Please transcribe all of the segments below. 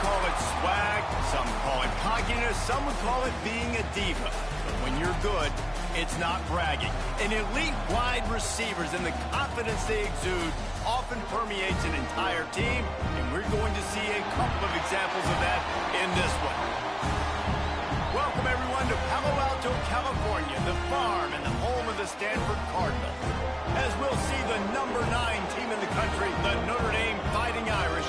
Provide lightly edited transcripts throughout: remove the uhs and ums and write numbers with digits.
call it swag, some call it cockiness, some would call it being a diva. But when you're good, it's not bragging. An elite wide receivers and the confidence they exude often permeates an entire team, and we're going to see a couple of examples of that in this one. Welcome, everyone, to Palo Alto, California, the farm and the home of the Stanford Cardinals. As we'll see the number 9 team in the country, the Notre Dame Fighting Irish,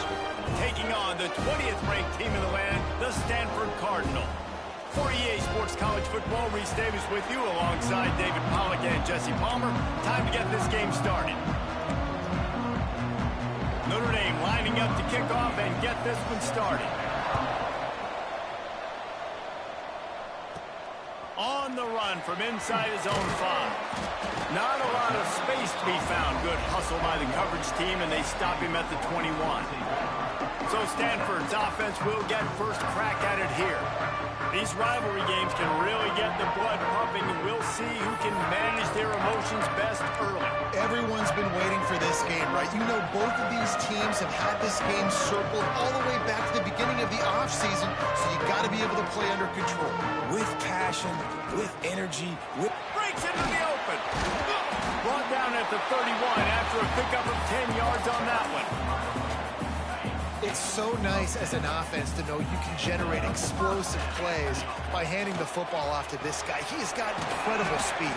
taking on the 20th ranked team in the land, the Stanford Cardinal. For EA Sports College Football, Reese Davis with you alongside David Pollack and Jesse Palmer. Time to get this game started. Notre Dame lining up to kick off and get this one started. On the run from inside his own 5. Not a lot of space to be found. Good hustle by the coverage team, and they stop him at the 21. So Stanford's offense will get first crack at it here. These rivalry games can really get the blood pumping, and we'll see who can manage their emotions best early. Everyone's been waiting for this game, right? You know, both of these teams have had this game circled all the way back to the beginning of the offseason, so you got to be able to play under control. With passion, with energy, with... Breaks into the open. Brought down at the 31 after a pickup of 10 yards on that one. It's so nice as an offense to know you can generate explosive plays by handing the football off to this guy. He has got incredible speed.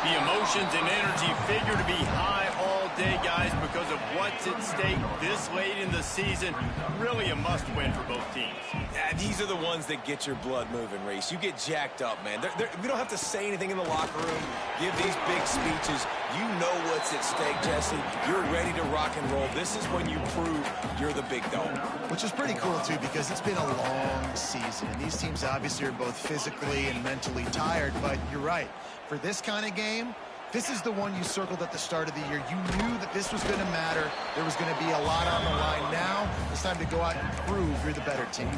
The emotions and energy figure to be high all day, guys, because of what's at stake this late in the season. Really a must-win for both teams. Yeah, these are the ones that get your blood moving, Reese. You get jacked up, man. We don't have to say anything in the locker room, give these big speeches. You know what's at stake, Jesse. You're ready to rock and roll. This is when you prove you're the big dog. Which is pretty cool, too, because it's been a long season. And these teams obviously are both physically and mentally tired, but you're right. For this kind of game, this is the one you circled at the start of the year. You knew that this was going to matter. There was going to be a lot on the line. Now, it's time to go out and prove you're the better team.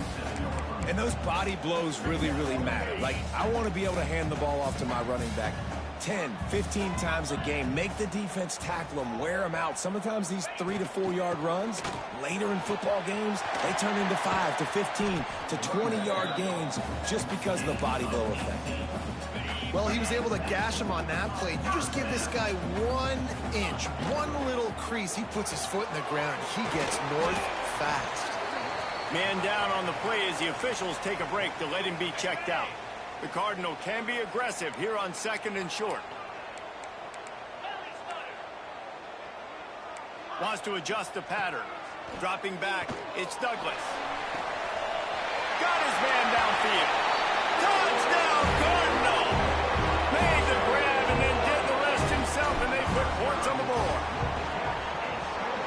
And those body blows really, really matter. Like, I want to be able to hand the ball off to my running back 10, 15 times a game. Make the defense tackle them, wear them out. Sometimes these 3 to 4 yard runs, later in football games, they turn into 5 to 15 to 20-yard gains just because of the body blow effect. Well, he was able to gash him on that play. You just give this guy 1 inch, one little crease. He puts his foot in the ground. He gets north fast. Man down on the play as the officials take a break to let him be checked out. The Cardinal can be aggressive here on 2nd and short. Wants to adjust the pattern. Dropping back, it's Douglas. Got his man downfield. Touchdown, Cardinal! Made the grab and then did the rest himself, and they put points on the board.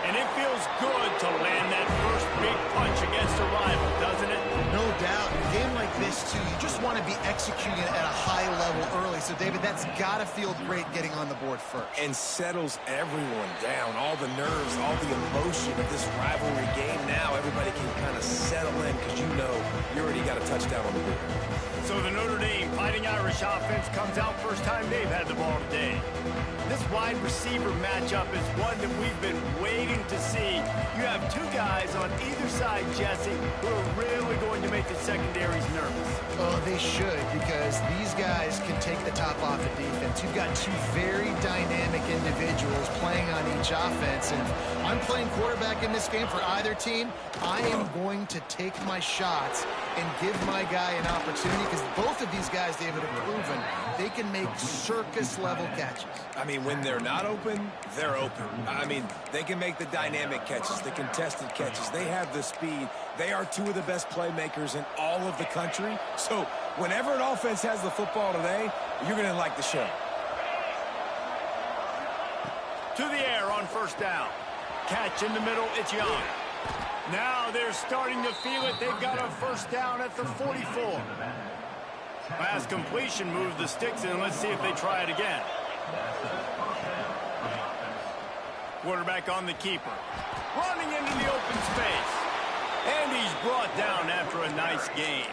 And it feels good to land that first big punch against a rival, doesn't it? No doubt. In a game like this, too, you just want to be executing at a high level early. So, David, that's got to feel great getting on the board first. And settles everyone down. All the nerves, all the emotion of this rivalry game. Now everybody can kind of settle in because you know you already got a touchdown on the board. So the Notre Dame Fighting Irish offense comes out first time they've had the ball today. This wide receiver matchup is one that we've been waiting to see. You have 2 guys on either side, Jesse, who are really going to make the secondaries nervous. Oh, they should, because these guys can take the top off the defense. You've got 2 very dynamic individuals playing on each offense, and I'm playing quarterback in this game for either team. I am going to take my shots and give my guy an opportunity, because both of these guys, David, have proven they can make circus-level catches. I mean, when they're not open, they're open. I mean, they can make the dynamic catches, the contested catches. They have the speed. They are 2 of the best playmakers in all of the country. So whenever an offense has the football today, you're going to like the show. To the air on first down. Catch in the middle, it's Young. Now they're starting to feel it. They've got a first down at the 44. Pass completion, move the sticks in. Let's see if they try it again. Quarterback on the keeper. Running into the open space. And he's brought down after a nice gain.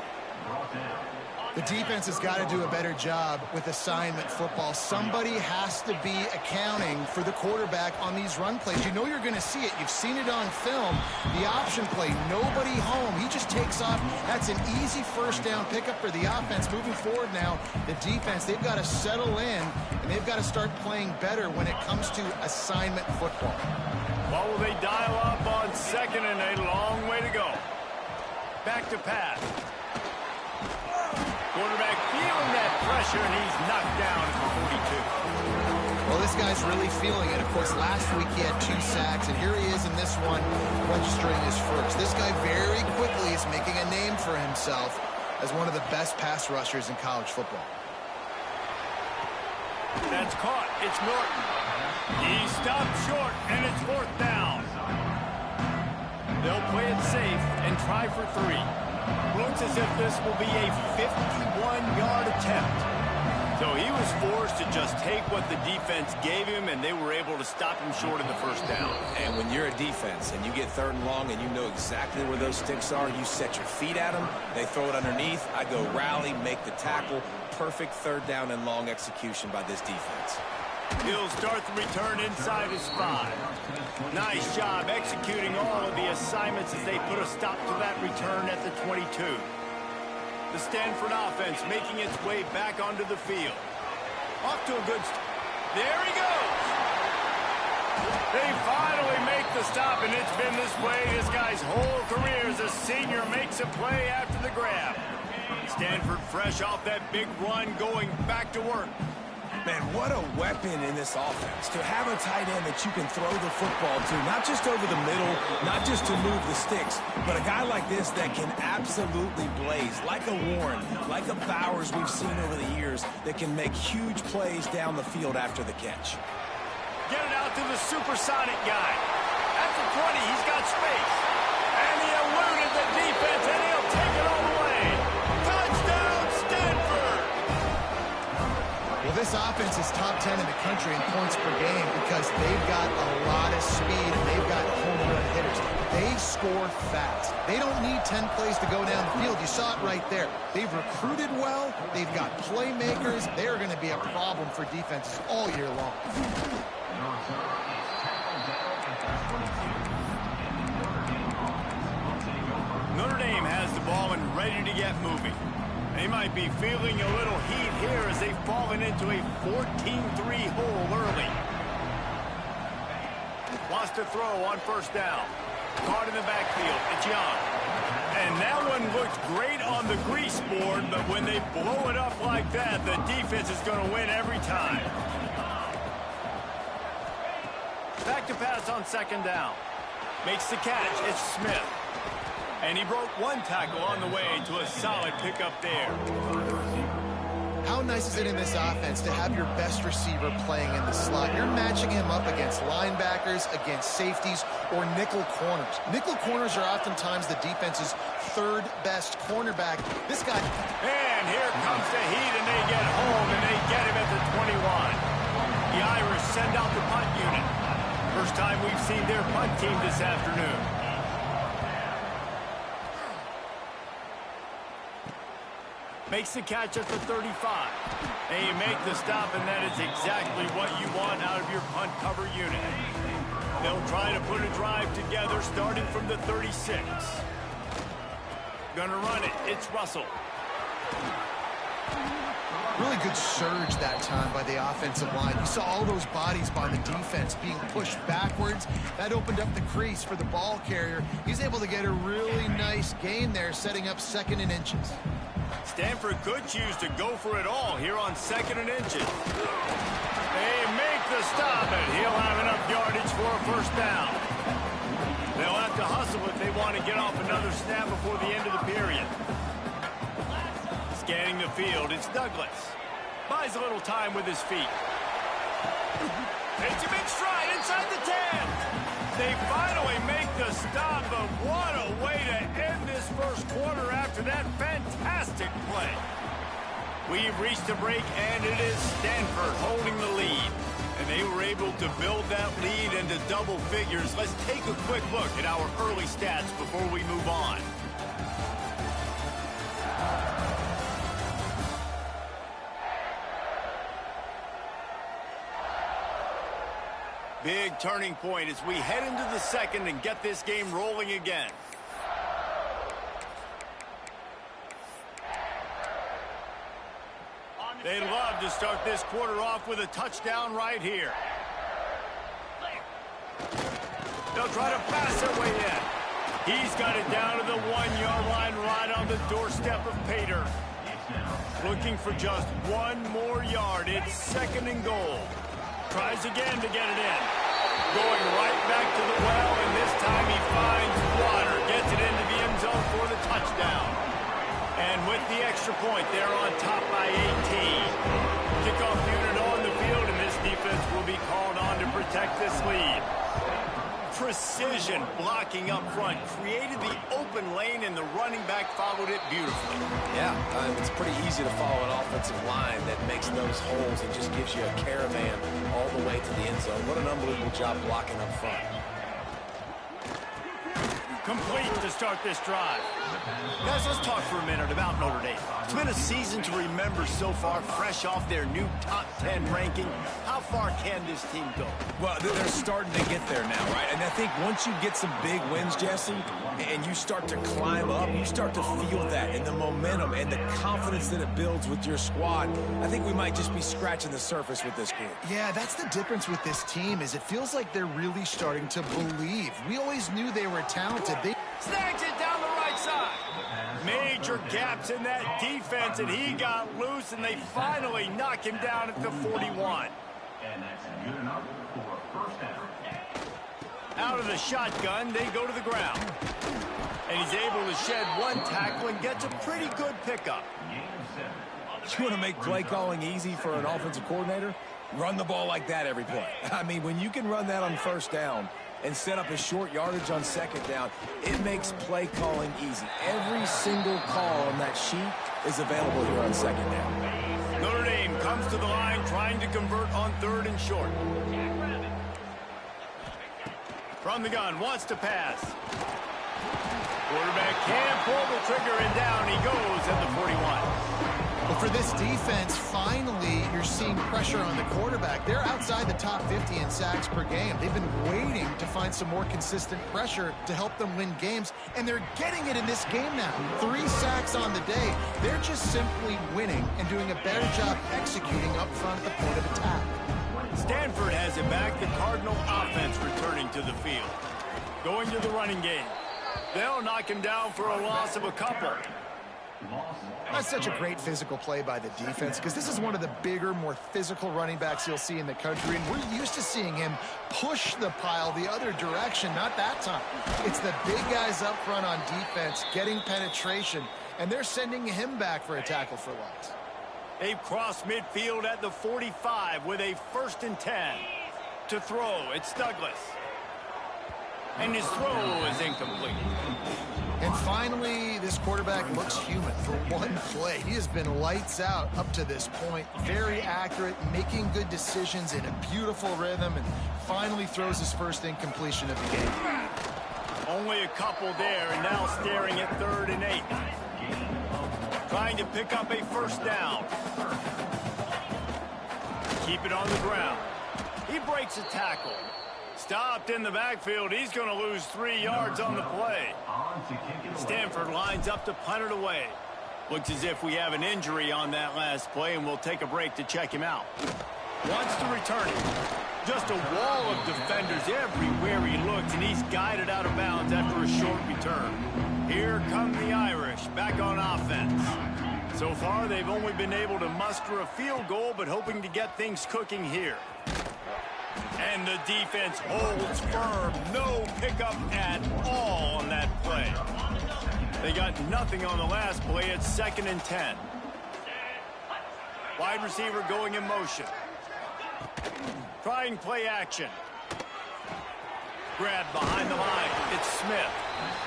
The defense has got to do a better job with assignment football. Somebody has to be accounting for the quarterback on these run plays. You know you're going to see it. You've seen it on film. The option play, nobody home. He just takes off. That's an easy first down pickup for the offense. Moving forward now, the defense, they've got to settle in, and they've got to start playing better when it comes to assignment football. What will they dial up on second and a long way to go? Back to pass. Quarterback feeling that pressure, and he's knocked down at the 42. Well, this guy's really feeling it. Of course, last week he had 2 sacks, and here he is in this one registering his first. This guy very quickly is making a name for himself as one of the best pass rushers in college football. That's caught. It's Norton. He stopped short, and it's 4th down. They'll play it safe and try for 3. Looks as if this will be a 51-yard attempt. So he was forced to just take what the defense gave him, and they were able to stop him short of the first down. And when you're a defense and you get 3rd and long and you know exactly where those sticks are, you set your feet at them, they throw it underneath, I go rally, make the tackle. Perfect 3rd down and long execution by this defense. He'll start the return inside his 5. Nice job executing all of the assignments as they put a stop to that return at the 22. The Stanford offense making its way back onto the field. Off to a good start. There he goes. They finally make the stop, and it's been this way this guy's whole career as a senior makes a play after the grab. Stanford fresh off that big run going back to work. Man, what a weapon in this offense to have a tight end that you can throw the football to, not just over the middle, not just to move the sticks, but a guy like this that can absolutely blaze, like a Warren, like a Bowers we've seen over the years, that can make huge plays down the field after the catch. Get it out to the supersonic guy. At the 20, he's got space. And he eluded the defense, and he'll take it all the way. Touchdown, Stanford! Well, this offense is top 10 in the country in points per game because they've got a lot of speed and they've got home run hitters. They score fast. They don't need 10 plays to go down the field. You saw it right there. They've recruited well. They've got playmakers. They are going to be a problem for defenses all year long. Notre Dame has the ball and ready to get moving. They might be feeling a little heat here as they've fallen into a 14-3 hole early. Wants to throw on 1st down. Caught in the backfield. It's Young. And that one looked great on the grease board, but when they blow it up like that, the defense is going to win every time. Back to pass on 2nd down. Makes the catch. It's Smith. And he broke 1 tackle on the way to a solid pickup there. How nice is it in this offense to have your best receiver playing in the slot? You're matching him up against linebackers, against safeties, or nickel corners. Nickel corners are oftentimes the defense's 3rd best cornerback. This guy... And here comes the heat, and they get home, and they get him at the 21. The Irish send out the punt unit. First time we've seen their punt team this afternoon. Makes the catch at the 35. And you make the stop, and that is exactly what you want out of your punt cover unit. They'll try to put a drive together starting from the 36. Gonna run it. It's Russell. Really good surge that time by the offensive line. You saw all those bodies by the defense being pushed backwards. That opened up the crease for the ball carrier. He's able to get a really nice gain there, setting up 2nd and inches. Stanford could choose to go for it all here on 2nd and inches. They make the stop, and he'll have enough yardage for a 1st down. They'll have to hustle if they want to get off another snap before the end of the period. Scanning the field, it's Douglas. Buys a little time with his feet. Takes a big stride inside the 10. They finally make the stop, but what a way to end this 1st quarter after that fantastic play. We've reached a break, and it is Stanford holding the lead. And they were able to build that lead into double figures. Let's take a quick look at our early stats before we move on. Big turning point as we head into the second and get this game rolling again. They'd love to start this quarter off with a touchdown right here. They'll try to pass their way in. He's got it down to the 1-yard line right on the doorstep of Pater. Looking for just one more yard. It's second and goal. Tries again to get it in. Going right back to the well, and this time he finds water. Gets it into the end zone for the touchdown. And with the extra point, they're on top by 18. Kickoff unit on the field, and this defense will be called on to protect this lead. Precision blocking up front created the open lane, and the running back followed it beautifully. Yeah, it's pretty easy to follow an offensive line that makes those holes and just gives you a caravan all the way to the end zone. What an unbelievable job blocking up front. Complete to start this drive. Guys, let's talk for a minute about Notre Dame. It's been a season to remember so far, fresh off their new top 10 ranking. How far can this team go? Well, they're starting to get there now, right? And I think once you get some big wins, Jesse, and you start to climb up, you start to feel that and the momentum and the confidence that it builds with your squad. I think we might just be scratching the surface with this group. Yeah, that's the difference with this team, is it feels like they're really starting to believe. We always knew they were talented. They snags it down the right side. Major gaps in that defense, and he got loose, and they finally knock him down at the 41. And that's good enough for a first down. Out of the shotgun, they go to the ground. And he's able to shed one tackle and gets a pretty good pickup. You want to make play calling easy for an offensive coordinator? Run the ball like that every play. I mean, when you can run that on first down and set up a short yardage on second down, it makes play calling easy. Every single call on that sheet is available here on second down. Notre Dame comes to the line trying to convert on third and short. From the gun, wants to pass. Quarterback can't pull the trigger, and down he goes at the 41. But for this defense, finally, you're seeing pressure on the quarterback. They're outside the top 50 in sacks per game. They've been waiting to find some more consistent pressure to help them win games, and they're getting it in this game now. 3 sacks on the day. They're just simply winning and doing a better job executing up front at the point of attack. Stanford has it back. The Cardinal offense returning to the field. Going to the running game. They'll knock him down for a loss of a couple. That's such a great physical play by the defense, because this is one of the bigger, more physical running backs you'll see in the country, and we're used to seeing him push the pile the other direction. Not that time. It's the big guys up front on defense getting penetration, and they're sending him back for a tackle for loss. They've crossed midfield at the 45 with a 1st and 10. To throw, it's Douglas. And his throw is incomplete. And finally, this quarterback looks human for one play. He has been lights out up to this point. Very accurate, making good decisions in a beautiful rhythm, and finally throws his first incompletion of the game. Only a couple there, and now staring at 3rd and 8. Trying to pick up a 1st down. Keep it on the ground. He breaks a tackle. Stopped in the backfield. He's going to lose 3 yards on the play. Stanford lines up to punt it away. Looks as if we have an injury on that last play, and we'll take a break to check him out. Wants to return it. Just a wall of defenders everywhere he looks, and he's guided out of bounds after a short return. Here come the Irish back on offense. So far, they've only been able to muster a field goal, but hoping to get things cooking here. And the defense holds firm. No pickup at all on that play. They got nothing on the last play. It's 2nd and 10. Wide receiver going in motion. Trying play action. Grab behind the line. It's Smith.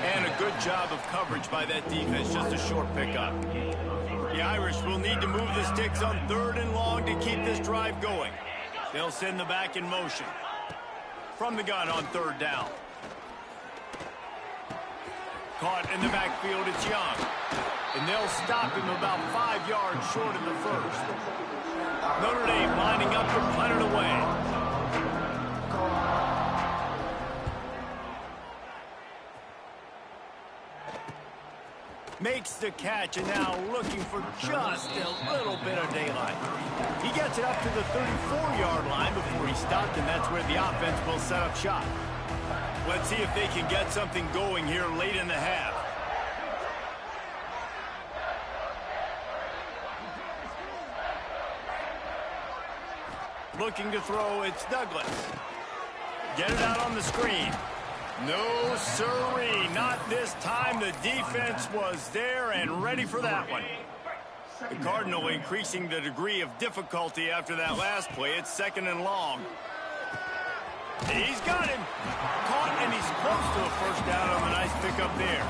And a good job of coverage by that defense. Just a short pickup. The Irish will need to move the sticks on 3rd and long to keep this drive going. They'll send the back in motion. From the gun on 3rd down. Caught in the backfield, it's Young. And they'll stop him about 5 yards short of the 1st. Notre Dame lining up to punt it away. Makes the catch and now looking for just a little bit of daylight. He gets it up to the 34-yard line before he stopped, and that's where the offense will set up shop. Let's see if they can get something going here late in the half. Looking to throw, it's Douglas. Get it out on the screen. No sirree, not this time. The defense was there and ready for that one. The Cardinal increasing the degree of difficulty after that last play. It's 2nd and long. He's got him. Caught, and he's close to a first down on the nice pickup there.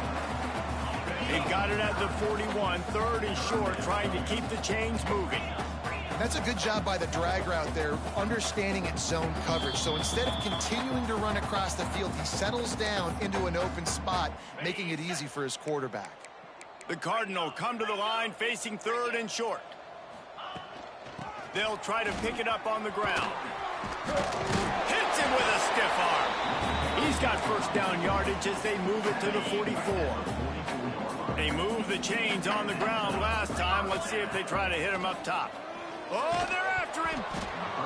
They got it at the 41, 3rd and short, trying to keep the chains moving. That's a good job by the drag route there, understanding its zone coverage. So instead of continuing to run across the field, he settles down into an open spot, making it easy for his quarterback. The Cardinal come to the line facing 3rd and short. They'll try to pick it up on the ground. Hits him with a stiff arm. He's got first down yardage as they move it to the 44. They moved the chains on the ground last time. Let's see if they try to hit him up top. Oh, they're after him.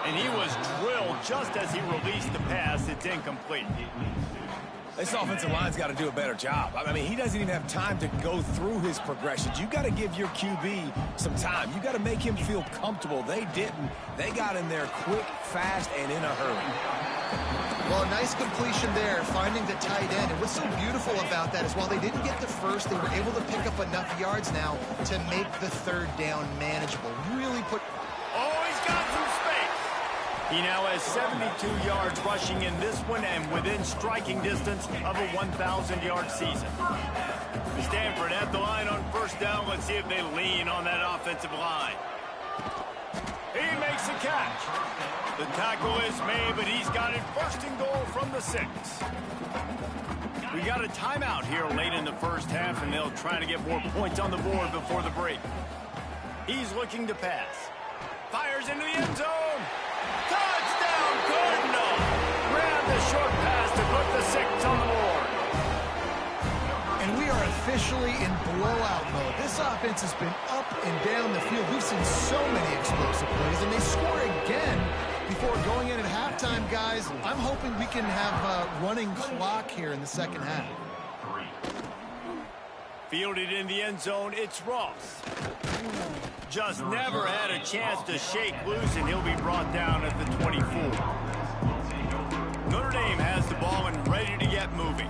And he was drilled just as he released the pass. It's incomplete. This offensive line's got to do a better job. I mean, he doesn't even have time to go through his progressions. You got to give your QB some time. You got to make him feel comfortable. They didn't. They got in there quick, fast, and in a hurry. Well, a nice completion there, finding the tight end. And what's so beautiful about that is while they didn't get the first, they were able to pick up enough yards now to make the 3rd down manageable. Really put... Oh, he's got some space. He now has 72 yards rushing in this one and within striking distance of a 1,000-yard season. Stanford at the line on first down. Let's see if they lean on that offensive line. He makes the catch. The tackle is made, but he's got it 1st and goal from the 6. We got a timeout here late in the first half, and they'll try to get more points on the board before the break. He's looking to pass. Fires into the end zone. Touchdown, Cardinal! Grab the short pass to put the 6 on the board. And we are officially in blowout mode. This offense has been up and down the field. We've seen so many explosive plays, and they score again before going in at halftime, guys. I'm hoping we can have a running clock here in the 2nd half. Fielded in the end zone, it's Ross. Just never had a chance to shake loose, and he'll be brought down at the 24. Notre Dame has the ball and ready to get moving.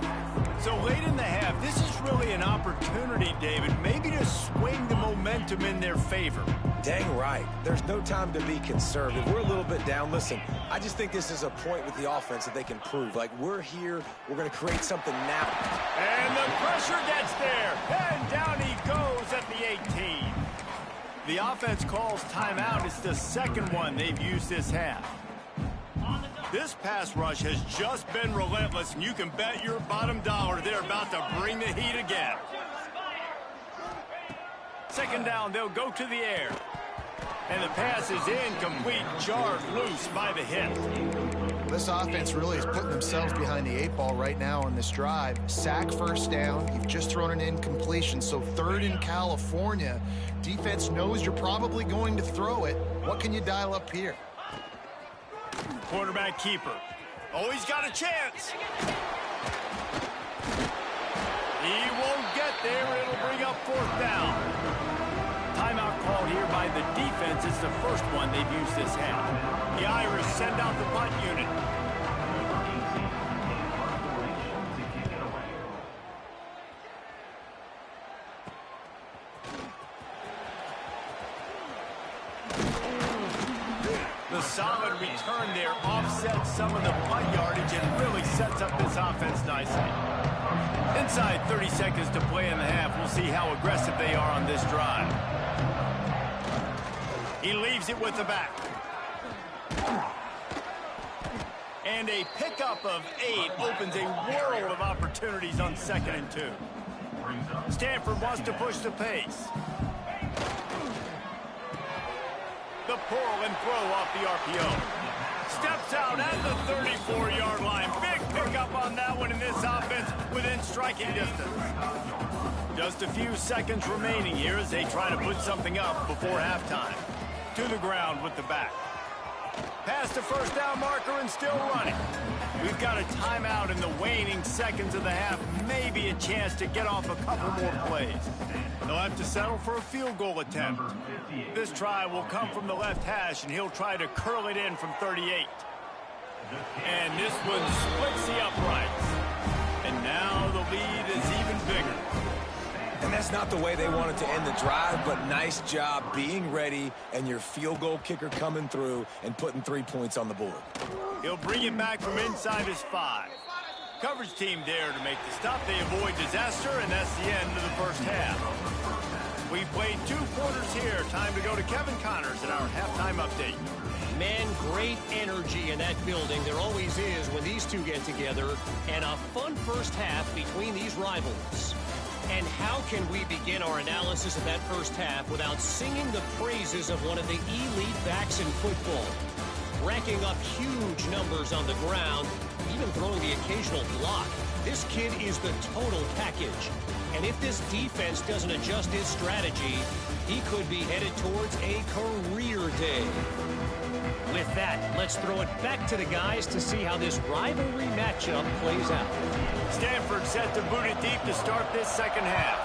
So late in the half, this is really an opportunity, David, maybe to swing the momentum in their favor. Dang right. There's no time to be conservative. We're a little bit down. Listen, I just think this is a point with the offense that they can prove. Like, we're here. We're going to create something now. And the pressure gets there. And down he goes at the 18. The offense calls timeout. It's the 2nd one they've used this half. This pass rush has just been relentless, and you can bet your bottom dollar they're about to bring the heat again. 2nd down, they'll go to the air. And the pass is incomplete, jarred loose by the hit. This offense really is putting themselves behind the 8 ball right now on this drive. Sack 1st down. You've just thrown an incompletion, so 3rd in California. Defense knows you're probably going to throw it. What can you dial up here? Quarterback keeper. Oh, he's got a chance. He won't get there. It'll bring up 4th down. Timeout called here by the defense. It's the 1st one they've used this half. The Irish send out the punt unit. The solid return there offsets some of the punt yardage and really sets up this offense nicely. Inside 30 seconds to play in the half. We'll see how aggressive they are on this drive. He leaves it with the back. And a pickup of 8 opens a world of opportunities on 2nd and 2. Stanford wants to push the pace. The pull and throw off the RPO. Steps out at the 34-yard line. Big pick up on that one in this offense within striking distance. Just a few seconds remaining here as they try to put something up before halftime. To the ground with the back. Past the first down marker and still running. We've got a timeout in the waning seconds of the half. Maybe a chance to get off a couple more plays. They'll have to settle for a field goal attempt. This try will come from the left hash, and he'll try to curl it in from 38. And this one splits the uprights. And now the lead is even bigger. And that's not the way they wanted to end the drive, but nice job being ready and your field goal kicker coming through and putting 3 points on the board. He'll bring it back from inside his 5. Coverage team there to make the stop. They avoid disaster, and that's the end of the first half. We played 2 quarters here. Time to go to Kevin Connors in our halftime update. Man, great energy in that building. There always is when these two get together. And a fun first half between these rivals. And how can we begin our analysis of that first half without singing the praises of one of the elite backs in football? Racking up huge numbers on the ground, even throwing the occasional block. This kid is the total package. And if this defense doesn't adjust his strategy, he could be headed towards a career day. With that, let's throw it back to the guys to see how this rivalry matchup plays out. Stanford set to boot it deep to start this second half.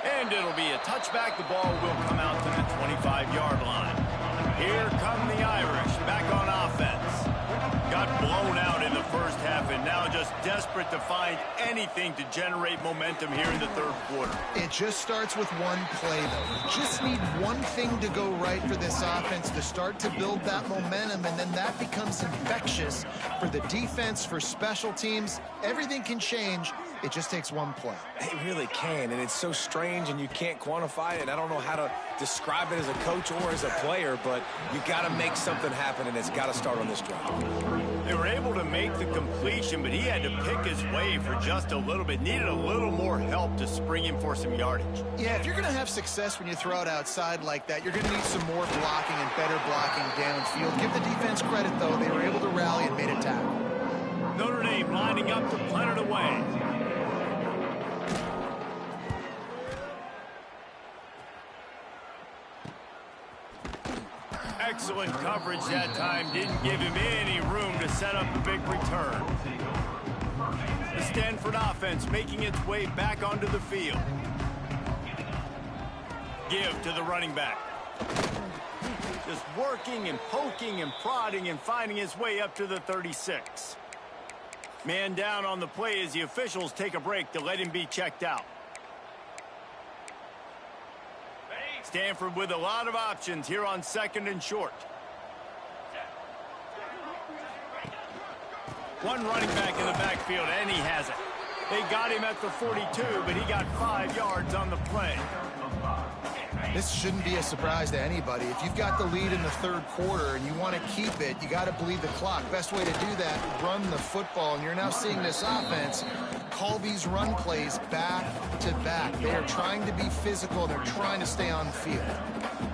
And it'll be a touchback. The ball will come out to the 25-yard line. Here come the Irish back on offense. Got blown out in the first half and now just desperate to find anything to generate momentum here in the third quarter. It just starts with one play, though. You just need one thing to go right for this offense to start to build that momentum, and then that becomes infectious for the defense, for special teams. Everything can change. It just takes one play. It really can, and it's so strange, and you can't quantify it. I don't know how to describe it as a coach or as a player, but you got to make something happen, and it's got to start on this drive. They were able to make the completion, but he had to pick his way for just a little bit. Needed a little more help to spring him for some yardage. Yeah, if you're going to have success when you throw it outside like that, you're going to need some more blocking and better blocking downfield. Give the defense credit, though. They were able to rally and made a tackle. Notre Dame lining up to punt it away. Excellent coverage that time. Didn't give him any room to set up a big return. The Stanford offense making its way back onto the field. Give to the running back. Just working and poking and prodding and finding his way up to the 36. Man down on the play as the officials take a break to let him be checked out. Stanford with a lot of options here on 2nd and short. One running back in the backfield, and he has it. They got him at the 42, but he got 5 yards on the play. This shouldn't be a surprise to anybody. If you've got the lead in the third quarter and you want to keep it, you got to bleed the clock. Best way to do that, run the football. And you're now seeing this offense call these run plays back to back. They are trying to be physical. They're trying to stay on the field.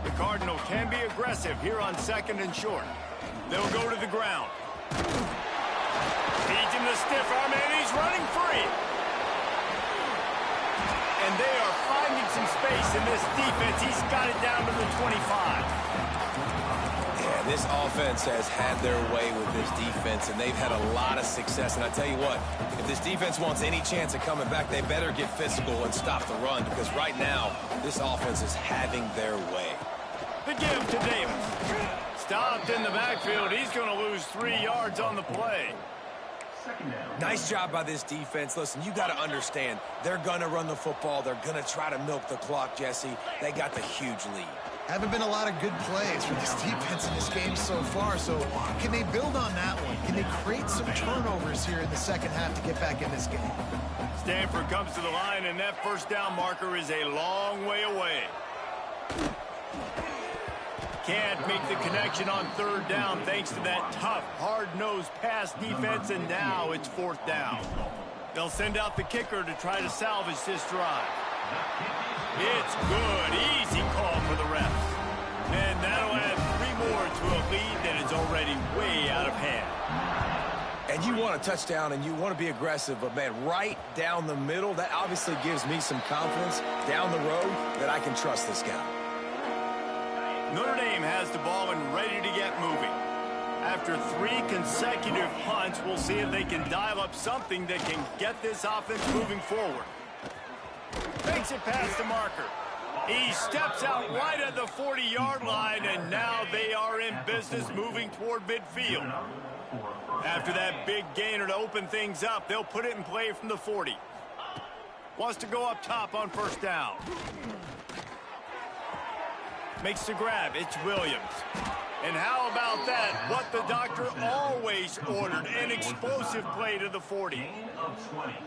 The Cardinal can be aggressive here on 2nd and short. They'll go to the ground. Feeds him the stiff arm, and he's running free. And they are finding some space in this defense. He's got it down to the 25. Yeah, this offense has had their way with this defense, and they've had a lot of success. And I tell you what, if this defense wants any chance of coming back, they better get physical and stop the run, because right now, this offense is having their way. The give to Davis. Stopped in the backfield. He's going to lose 3 yards on the play. Nice job by this defense. Listen, you got to understand, they're going to run the football. They're going to try to milk the clock, Jesse. They got the huge lead. Haven't been a lot of good plays for this defense in this game so far, so can they build on that one? Can they create some turnovers here in the second half to get back in this game? Stanford comes to the line, and that first down marker is a long way away. Can't make the connection on 3rd down thanks to that tough, hard-nosed pass defense, and now it's 4th down. They'll send out the kicker to try to salvage this drive. It's good. Easy call for the refs. And that'll add 3 restored to a lead that is already way out of hand. And you want a touchdown and you want to be aggressive, but, man, right down the middle, that obviously gives me some confidence down the road that I can trust this guy. Notre Dame has the ball and ready to get moving. After 3 consecutive punts, we'll see if they can dial up something that can get this offense moving forward. Makes it past the marker. He steps out right at the 40-yard line, and now they are in business moving toward midfield. After that big gainer to open things up, they'll put it in play from the 40. Wants to go up top on first down. Makes the grab. It's Williams. And how about that? What the doctor always ordered, an explosive play to the 40.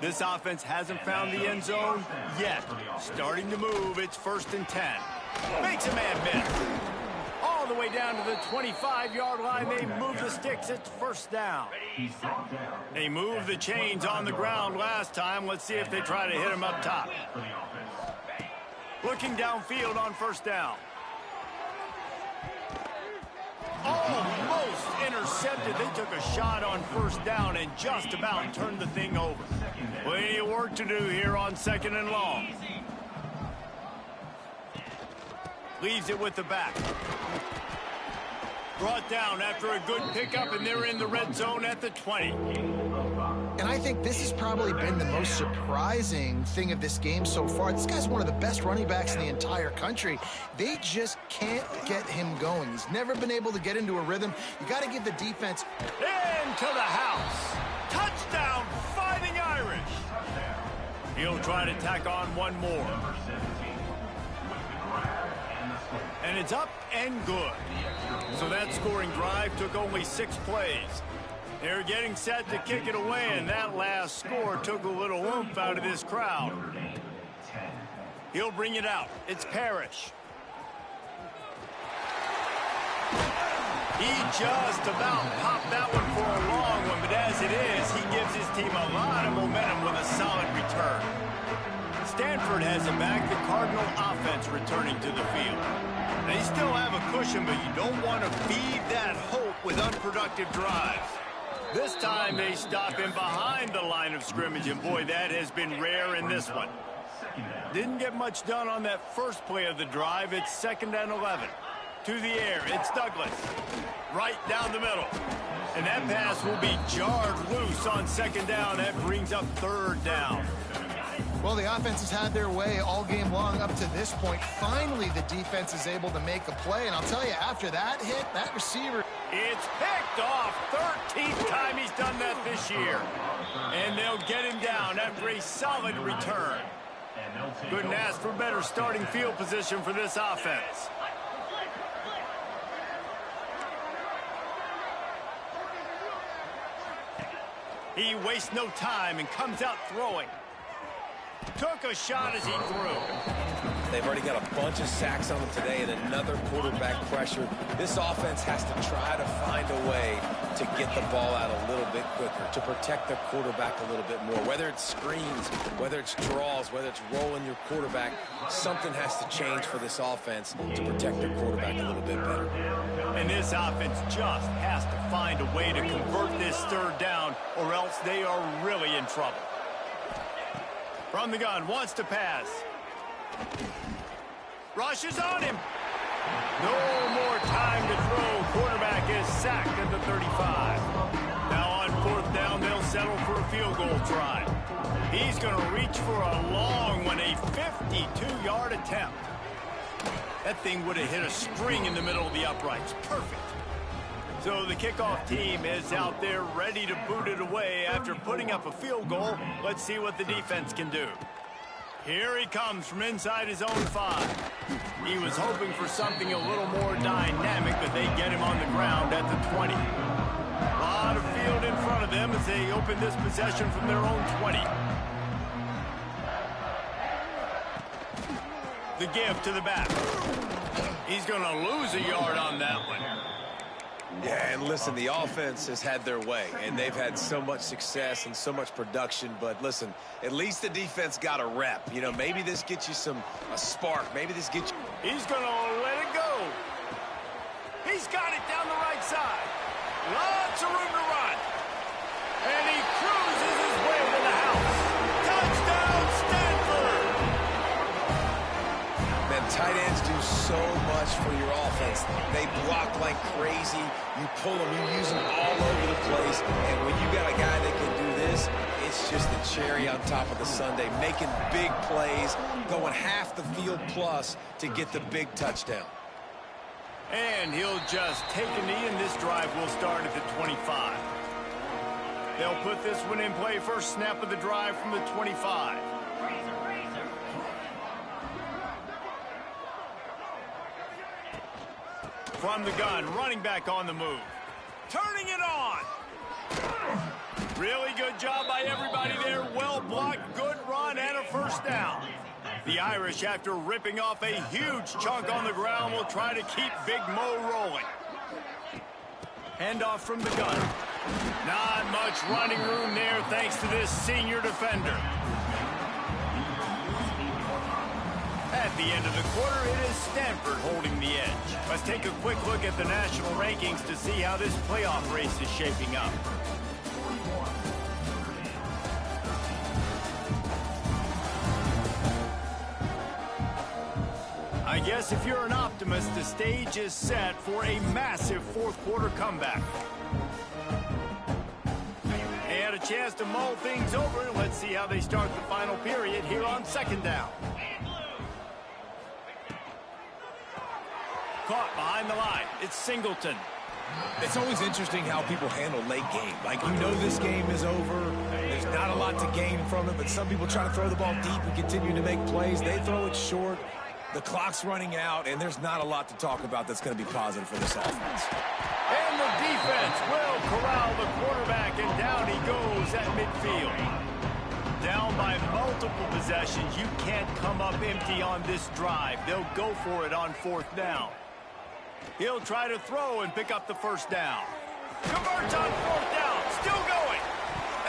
This offense hasn't found the end zone yet. Starting to move. It's 1st and 10. Makes a man miss. All the way down to the 25-yard line. They move the sticks. It's 1st down. They moved the chains on the ground last time. Let's see if they try to hit him up top. Looking downfield on 1st down. Almost intercepted. They took a shot on 1st down and just about turned the thing over. Plenty of work to do here on 2nd and long. Leaves it with the back. Brought down after a good pickup, and they're in the red zone at the 20. And I think this has probably been the most surprising thing of this game so far. This guy's one of the best running backs in the entire country. They just can't get him going. He's never been able to get into a rhythm. You got to give the defense. Into the house. Touchdown, Fighting Irish. He'll try to tack on one more. And it's up and good. So that scoring drive took only 6 plays. They're getting set to kick it away, and that last score took a little oomph out of this crowd. He'll bring it out. It's Parrish. He just about popped that one for a long one, but as it is, he gives his team a lot of momentum with a solid return. Stanford has it back, the Cardinal offense returning to the field. They still have a cushion, but you don't want to feed that hope with unproductive drives. This time they stop him behind the line of scrimmage, and boy, that has been rare in this one. Didn't get much done on that first play of the drive. It's 2nd and 11. To the air, it's Douglas. Right down the middle. And that pass will be jarred loose on 2nd down. That brings up 3rd down. Well, the offense has had their way all game long up to this point. Finally, the defense is able to make a play. And I'll tell you, after that hit, that receiver... It's picked off. 13th time he's done that this year. And they'll get him down after a solid return. Couldn't ask for better starting field position for this offense. He wastes no time and comes out throwing. Took a shot as he threw. They've already got a bunch of sacks on them today and another quarterback pressure. This offense has to try to find a way to get the ball out a little bit quicker, to protect the quarterback a little bit more. Whether it's screens, whether it's draws, whether it's rolling your quarterback, something has to change for this offense to protect their quarterback a little bit better. And this offense just has to find a way to convert this 3rd down, or else they are really in trouble. From the gun, wants to pass. Rushes on him. No more time to throw. Quarterback is sacked at the 35. Now on 4th down, they'll settle for a field goal try. He's going to reach for a long one, a 52-yard attempt. That thing would have hit a string in the middle of the uprights. Perfect. So the kickoff team is out there ready to boot it away after putting up a field goal. Let's see what the defense can do. Here he comes from inside his own 5. He was hoping for something a little more dynamic, but they get him on the ground at the 20. A lot of field in front of them as they open this possession from their own 20. The give to the back. He's going to lose a yard on that one. Yeah, and listen, the offense has had their way, and they've had so much success and so much production. But listen, at least the defense got a rep. You know, maybe this gets you a spark. Maybe this gets you. He's going to let it go. He's got it tight ends do so much for your offense. They block like crazy. You pull them, you use them all over the place. And when you got a guy that can do this, it's just the cherry on top of the sundae, making big plays, going half the field plus to get the big touchdown. And he'll just take a knee, and this drive will start at the 25. They'll put this one in play. First snap of the drive from the 25. From the gun, running back on the move. Turning it on. Really good job by everybody there. Well blocked, good run, and a first down. The Irish, after ripping off a huge chunk on the ground, will try to keep Big Mo rolling. Handoff from the gun. Not much running room there thanks to this senior defender. At the end of the quarter, it is Stanford holding the edge. Let's take a quick look at the national rankings to see how this playoff race is shaping up. I guess if you're an optimist, the stage is set for a massive fourth quarter comeback. They had a chance to mull things over. Let's see how they start the final period here on second down. Caught behind the line. It's Singleton. It's always interesting how people handle late game. Like, you know this game is over. There's not a lot to gain from it, but some people try to throw the ball deep and continue to make plays. They throw it short. The clock's running out, and there's not a lot to talk about that's going to be positive for this offense. And the defense will corral the quarterback, and down he goes at midfield. Down by multiple possessions. You can't come up empty on this drive. They'll go for it on fourth down. He'll try to throw and pick up the first down. Converts on fourth down. Still going.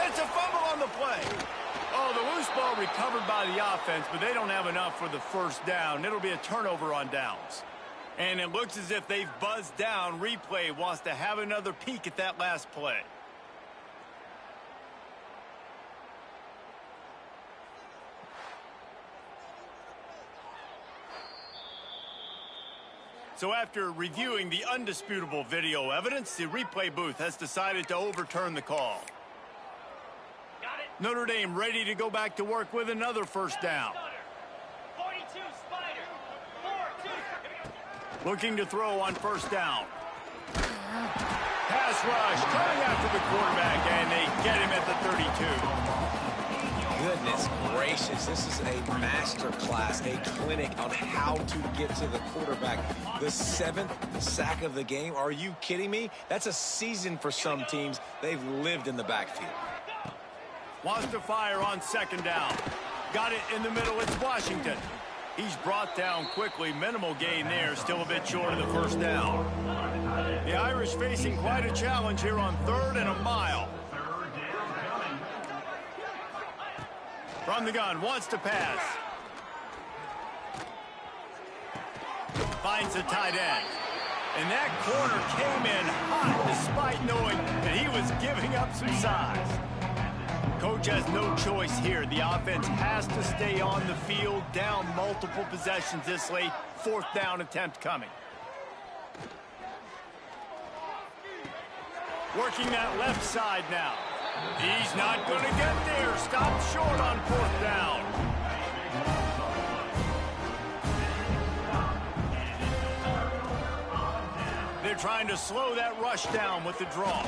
It's a fumble on the play. Oh, the loose ball recovered by the offense, but they don't have enough for the first down. It'll be a turnover on downs. And it looks as if they've buzzed down. Replay wants to have another peek at that last play. So after reviewing the undisputable video evidence, the replay booth has decided to overturn the call. Notre Dame ready to go back to work with another first down. 42 Spider. 4-2. Looking to throw on first down. Pass rush, coming after the quarterback, and they get him at the 32. Goodness gracious, this is a master class, a clinic on how to get to the quarterback. The 7th sack of the game. Are you kidding me? That's a season for some teams. They've lived in the backfield. Wants to fire on second down. Got it in the middle. It's Washington. He's brought down quickly. Minimal gain there. Still a bit short of the first down. The Irish facing quite a challenge here on 3rd and a mile. From the gun. Wants to pass. Finds a tight end. And that corner came in hot despite knowing that he was giving up some size. Coach has no choice here. The offense has to stay on the field, down multiple possessions this late. Fourth down attempt coming. Working that left side now. He's not going to get there. Stopped short on fourth down. They're trying to slow that rush down with the draw.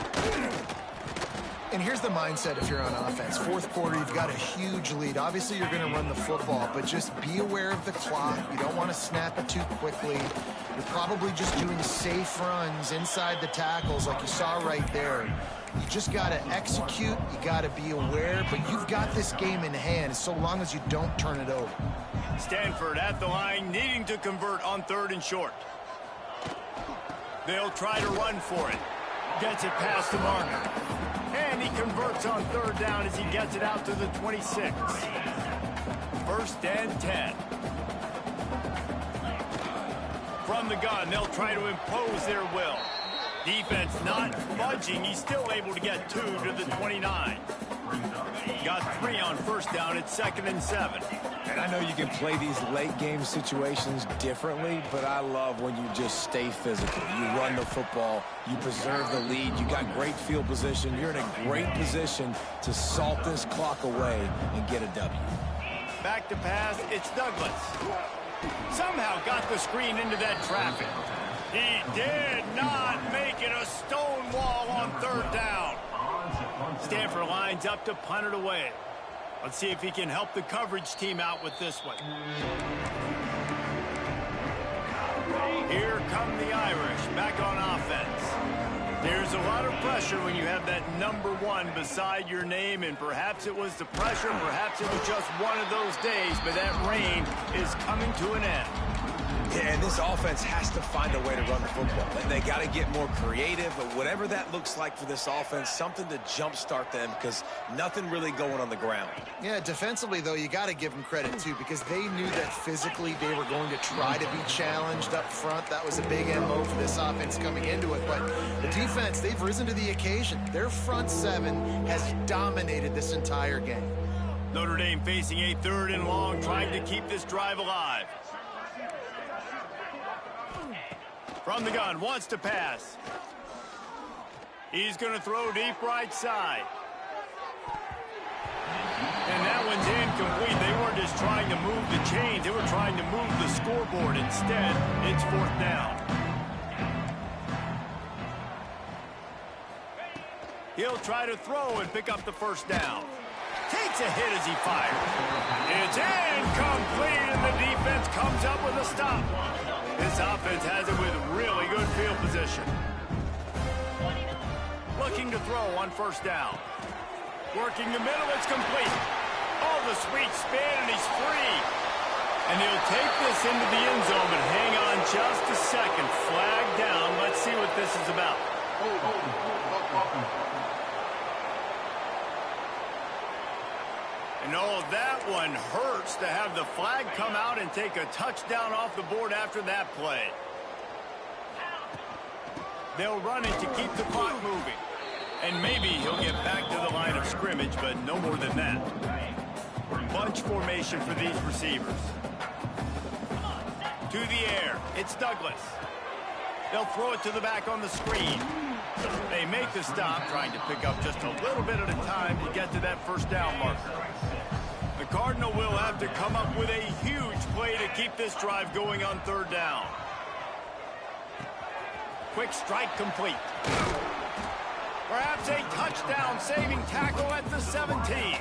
And here's the mindset if you're on offense. Fourth quarter, you've got a huge lead. Obviously, you're going to run the football, but just be aware of the clock. You don't want to snap it too quickly. You're probably just doing safe runs inside the tackles like you saw right there. You just got to execute. You got to be aware, but you've got this game in hand so long as you don't turn it over. Stanford at the line, needing to convert on 3rd and short. They'll try to run for it. Gets it past the marker. And he converts on 3rd down as he gets it out to the 26. 1st and 10. From the gun, they'll try to impose their will. Defense not budging. He's still able to get 2 to the 29. Got 3 on first down. It's 2nd and 7. And I know you can play these late game situations differently, but I love when you just stay physical. You run the football, you preserve the lead, you got great field position. You're in a great position to salt this clock away and get a W. Back to pass, it's Douglas. Somehow got the screen into that traffic. He did not make it a stone wall on 3rd down. Stanford lines up to punt it away. Let's see if he can help the coverage team out with this one. Here come the Irish back on offense. There's a lot of pressure when you have that number 1 beside your name, and perhaps it was the pressure, perhaps it was just one of those days, but that rain is coming to an end. Yeah, and this offense has to find a way to run the football. And they got to get more creative, but whatever that looks like for this offense, something to jumpstart them because nothing really going on the ground. Yeah, defensively, though, you got to give them credit, too, because they knew that physically they were going to try to be challenged up front. That was a big MO for this offense coming into it. But the defense, they've risen to the occasion. Their front 7 has dominated this entire game. Notre Dame facing a 3rd and long, trying to keep this drive alive. From the gun, wants to pass. He's going to throw deep right side. And that one's incomplete. They weren't just trying to move the chains. They were trying to move the scoreboard. Instead, it's 4th down. He'll try to throw and pick up the 1st down. Takes a hit as he fires. It's incomplete, and the defense comes up with a stop. This offense has it with really good field position. Looking to throw on 1st down. Working the middle, it's complete. Oh, the sweet spin, and he's free. And he'll take this into the end zone, but hang on just a second. Flag down. Let's see what this is about. And oh, that one hurts to have the flag come out and take a touchdown off the board after that play. They'll run it to keep the clock moving. And maybe he'll get back to the line of scrimmage, but no more than that. Bunch formation for these receivers. To the air, it's Douglas. They'll throw it to the back on the screen. They make the stop, trying to pick up just a little bit at a time to get to that 1st down marker. The Cardinal will have to come up with a huge play to keep this drive going on 3rd down. Quick strike complete. Perhaps a touchdown-saving tackle at the 17.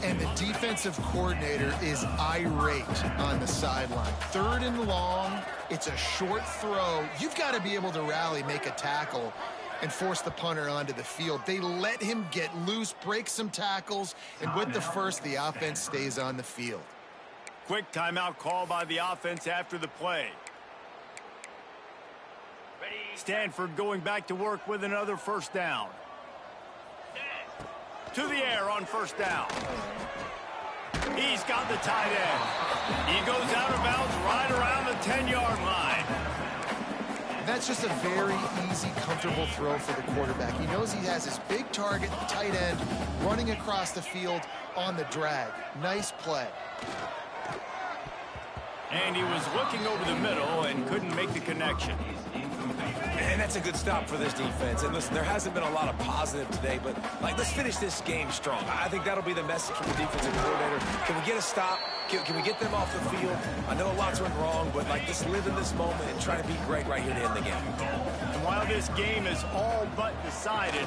And the defensive coordinator is irate on the sideline. 3rd and long, it's a short throw. You've got to be able to rally, make a tackle, and force the punter onto the field. They let him get loose, break some tackles, and with the 1st, the offense stays on the field. Quick timeout call by the offense after the play. Stanford going back to work with another 1st down. To the air on 1st down. He's got the tight end. He goes out of bounds right around the 10-yard line. That's just a very easy, comfortable throw for the quarterback. He knows he has his big target, the tight end, running across the field on the drag. Nice play. And he was looking over the middle and couldn't make the connection. And that's a good stop for this defense. And listen, there hasn't been a lot of positive today, but let's finish this game strong. I think that'll be the message from the defensive coordinator. Can we get a stop? Can we get them off the field? I know lots went wrong, but just live in this moment and try to be great right here to end the game. And while this game is all but decided,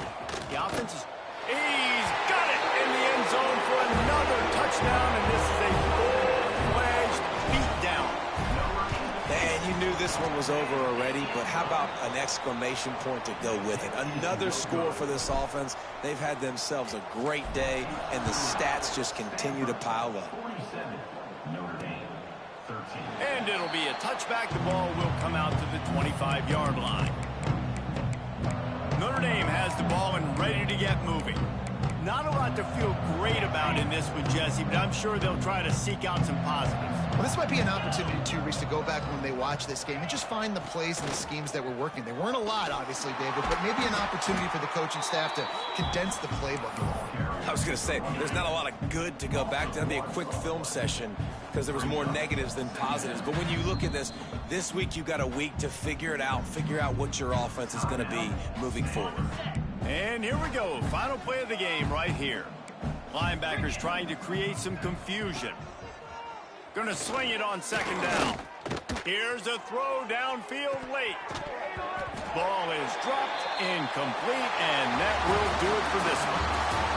the offense is... He's got it in the end zone for another touchdown, and this is a full-fledged beatdown. And you knew this one was over already, but how about an exclamation point to go with it? Another score for this offense. They've had themselves a great day, and the stats just continue to pile up. And it'll be a touchback. The ball will come out to the 25-yard line. Notre Dame has the ball and ready to get moving. Not a lot to feel great about in this one, Jesse, but I'm sure they'll try to seek out some positives. Well, this might be an opportunity, too, Reese, to go back when they watch this game and just find the plays and the schemes that were working. There weren't a lot, obviously, David, but maybe an opportunity for the coaching staff to condense the playbook. I was going to say, there's not a lot of good to go back to. That'd be a quick film session because there was more negatives than positives. But when you look at this week you've got a week to figure it out, figure out what your offense is going to be moving forward. And here we go. Final play of the game right here. Linebackers trying to create some confusion. Going to swing it on second down. Here's a throw downfield late. Ball is dropped, incomplete, and that will do it for this one.